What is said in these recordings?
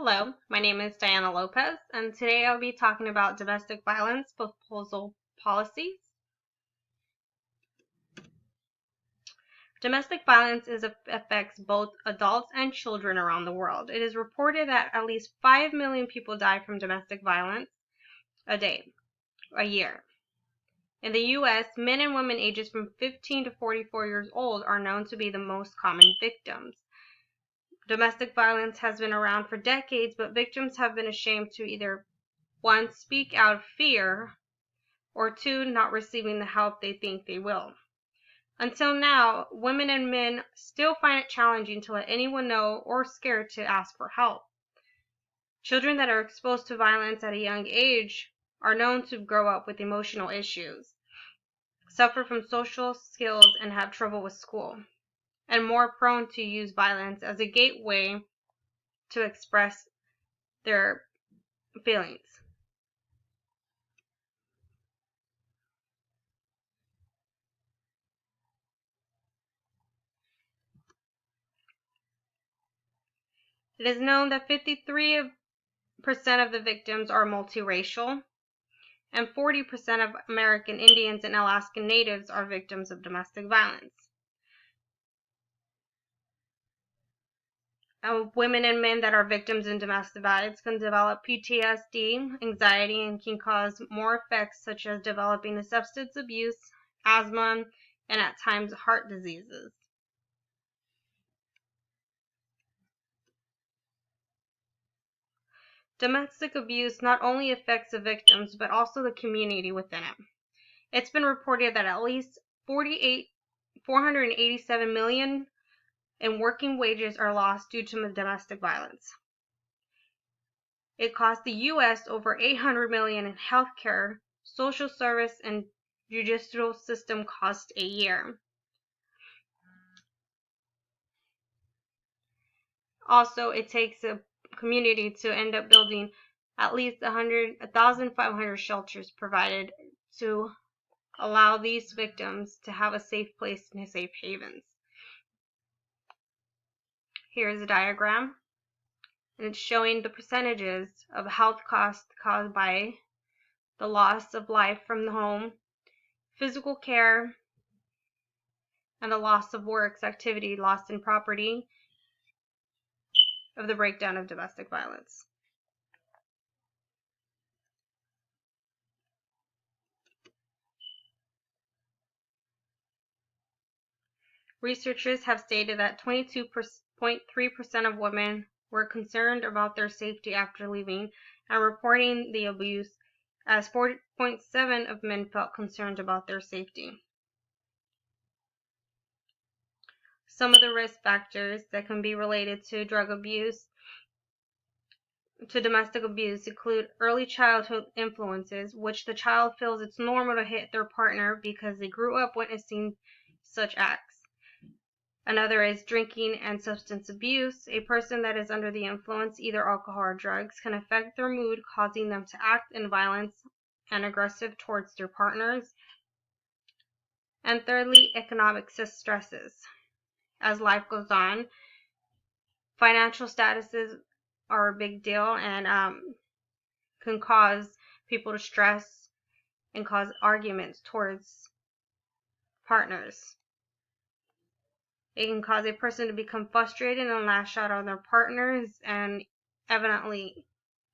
Hello, my name is Diana Lopez, and today I'll be talking about domestic violence proposal policies. Domestic violence affects both adults and children around the world. It is reported that at least 5 million people die from domestic violence a year. In the U.S., men and women ages from 15 to 44 years old are known to be the most common victims. Domestic violence has been around for decades, but victims have been ashamed to either, one, speak out of fear, or two, not receiving the help they think they will. Until now, women and men still find it challenging to let anyone know or scared to ask for help. Children that are exposed to violence at a young age are known to grow up with emotional issues, suffer from social skills, and have trouble with school, and more prone to use violence as a gateway to express their feelings. It is known that 53% of the victims are multiracial, and 40% of American Indians and Alaskan Natives are victims of domestic violence. Women and men that are victims in domestic violence can develop PTSD, anxiety, and can cause more effects such as developing substance abuse, asthma, and at times heart diseases. Domestic abuse not only affects the victims, but also the community within it. It's been reported that at least 487 million in working wages are lost due to domestic violence. It costs the U.S. over $800 million in healthcare, social service, and judicial system costs a year. Also, it takes a community to end up building at least 1,500 shelters provided to allow these victims to have a safe place and safe havens. Here's a diagram, and it's showing the percentages of health costs caused by the loss of life from the home, physical care, and the loss of works, activity, loss in property of the breakdown of domestic violence. Researchers have stated that 22.3% of women were concerned about their safety after leaving and reporting the abuse, as 40.7% of men felt concerned about their safety. Some of the risk factors that can be related to domestic abuse include early childhood influences, which the child feels it's normal to hit their partner because they grew up witnessing such acts. Another is drinking and substance abuse. A person that is under the influence, either alcohol or drugs, can affect their mood, causing them to act in violence and aggressive towards their partners. And thirdly, economic stresses. As life goes on, financial statuses are a big deal and can cause people to stress and cause arguments towards partners. It can cause a person to become frustrated and lash out on their partners and evidently,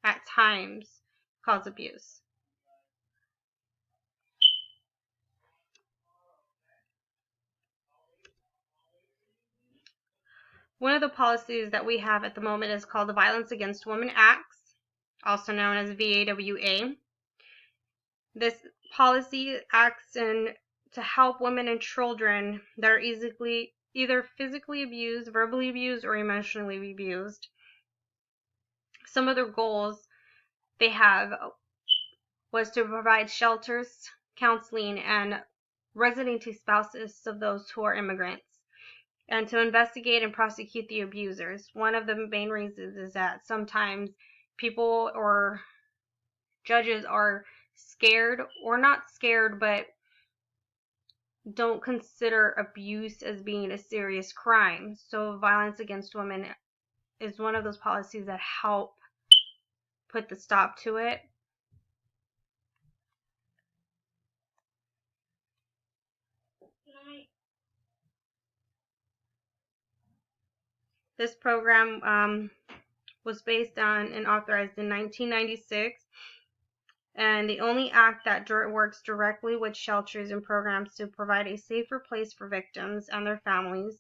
at times, cause abuse. One of the policies that we have at the moment is called the Violence Against Women Act, also known as VAWA. This policy acts to help women and children that are either physically abused, verbally abused, or emotionally abused. Some of the goals they have was to provide shelters, counseling, and residency spouses of those who are immigrants, and to investigate and prosecute the abusers. One of the main reasons is that sometimes people or judges are scared, or not scared, but don't consider abuse as being a serious crime. So violence against women is one of those policies that help put the stop to it. This program was based on and authorized in 1996, and the only act that works directly with shelters and programs to provide a safer place for victims and their families.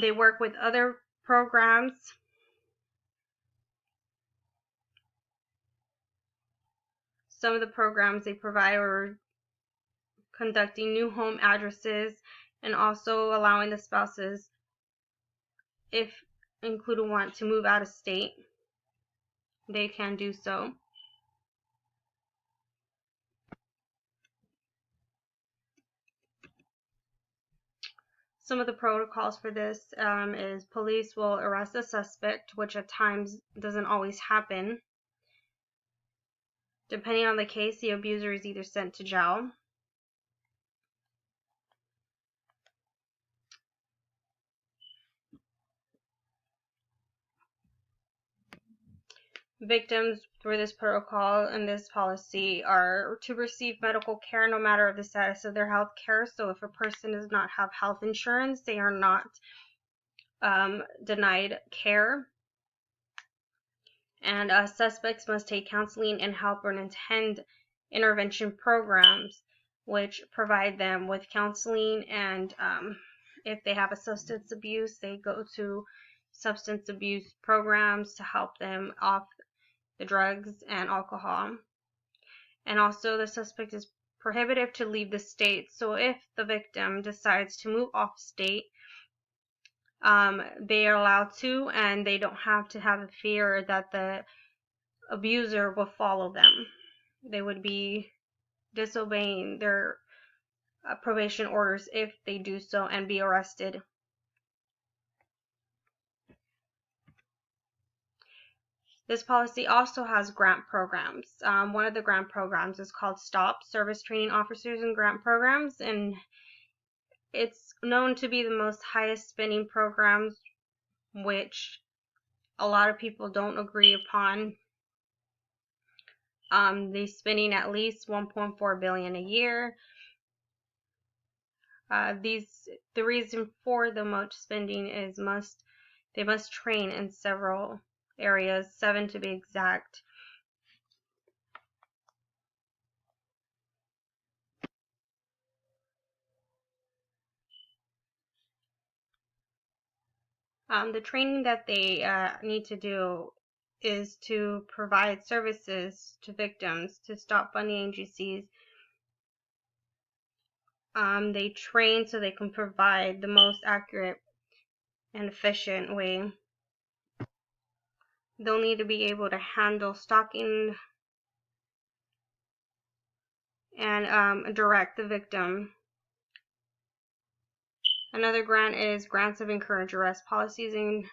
They work with other programs. Some of the programs they provide are conducting new home addresses and also allowing the spouses, if included, want to move out of state, they can do so. Some of the protocols for this is police will arrest a suspect, which at times doesn't always happen. Depending on the case, the abuser is either sent to jail, victims through this protocol and this policy are to receive medical care no matter the status of their health care. So if a person does not have health insurance, they are not denied care. And suspects must take counseling and help or attend intervention programs, which provide them with counseling, and if they have a substance abuse, they go to substance abuse programs to help them off the drugs and alcohol. And also the suspect is prohibited to leave the state. So if the victim decides to move off state, they are allowed to, and they don't have to have a fear that the abuser will follow them. They would be disobeying their probation orders if they do so and be arrested. This policy also has grant programs. One of the grant programs is called STOP, Service Training Officers and Grant Programs, and it's known to be the most highest spending programs, which a lot of people don't agree upon. They're spending at least $1.4 billion a year. The reason for the much spending is they must train in several areas, 7 to be exact. The training that they need to do is to provide services to victims, to stop funding agencies. They train so they can provide the most accurate and efficient way. They'll need to be able to handle stalking and direct the victim. Another grant is grants of encourage arrest policies and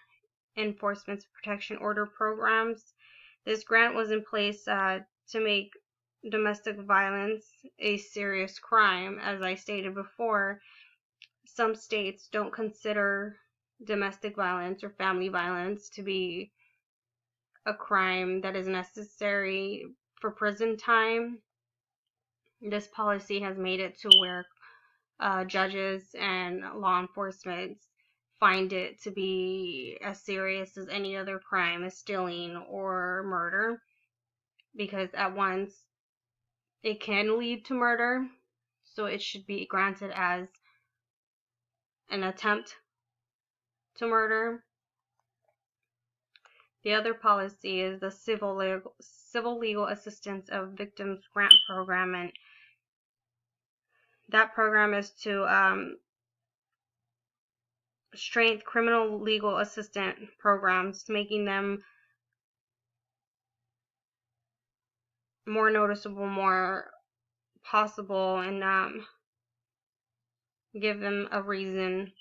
enforcement protection order programs. This grant was in place to make domestic violence a serious crime. As I stated before, some states don't consider domestic violence or family violence to be a crime that is necessary for prison time. This policy has made it to where judges and law enforcement find it to be as serious as any other crime, as stealing or murder, because at once it can lead to murder, so it should be granted as an attempt to murder. The other policy is the Civil Legal Assistance of Victims Grant Program, and that program is to strengthen criminal legal assistance programs, making them more noticeable, more possible, and give them a reason.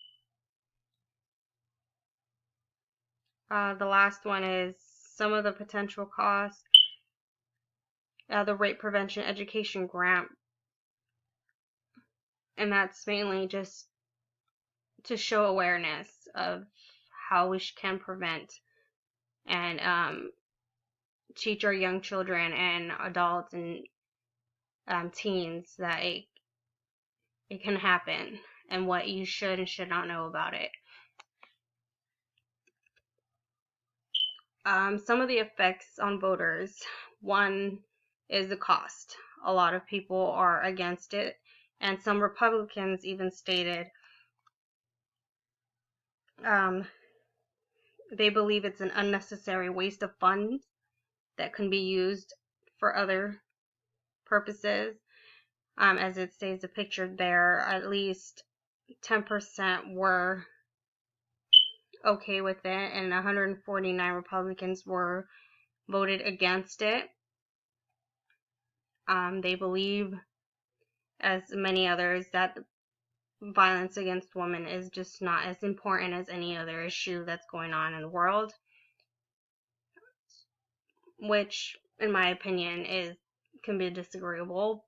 The last one is some of the potential costs. The Rape Prevention Education Grant, and that's mainly just to show awareness of how we can prevent and teach our young children and adults and teens that it can happen and what you should and should not know about it. Some of the effects on voters. One is the cost. A lot of people are against it, and some Republicans even stated they believe it's an unnecessary waste of funds that can be used for other purposes. As it states depicted there, at least 10% were okay with it, and 149 Republicans were voted against it. They believe, as many others, that violence against women is just not as important as any other issue that's going on in the world, which, in my opinion, can be disagreeable.